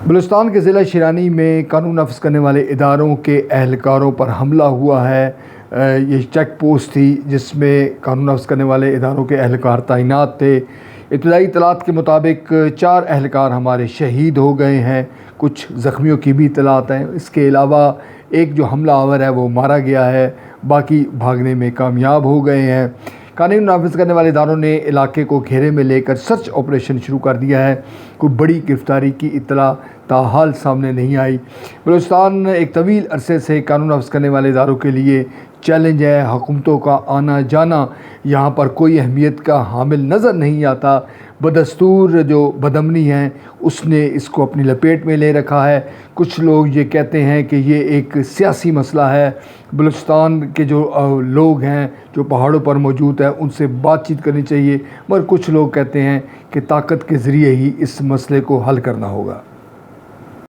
بلوچستان کے ضلع شیرانی میں قانون نافذ کرنے والے اداروں کے اہلکاروں پر حملہ ہوا ہے۔ یہ چیک پوسٹ تھی جس میں قانون نافذ کرنے والے اداروں کے اہلکار تعینات تھے۔ ابتدائی اطلاعات کے مطابق 4 اہلکار ہمارے شہید ہو گئے ہیں، کچھ زخمیوں کی بھی اطلاعات ہیں۔ اس کے علاوہ ایک جو حملہ آور ہے وہ مارا گیا ہے، باقی بھاگنے میں کامیاب ہو گئے ہیں۔ قانون نافذ کرنے والے اداروں نے علاقے کو گھیرے میں لے کر سرچ آپریشن شروع کر دیا ہے۔ کوئی بڑی گرفتاری کی اطلاع تاحال سامنے نہیں آئی۔ بلوچستان ایک طویل عرصے سے قانون نافذ کرنے والے اداروں کے لیے چیلنج ہے۔ حکومتوں کا آنا جانا یہاں پر کوئی اہمیت کا حامل نظر نہیں آتا۔ بدستور جو بدامنی ہے اس نے اس کو اپنی لپیٹ میں لے رکھا ہے۔ کچھ لوگ یہ کہتے ہیں کہ یہ ایک سیاسی مسئلہ ہے، بلوچستان کے جو لوگ ہیں جو پہاڑوں پر موجود ہیں ان سے بات چیت کرنی چاہیے، مگر کچھ لوگ کہتے ہیں کہ طاقت کے ذریعے ہی اس مسئلے کو حل کرنا ہوگا۔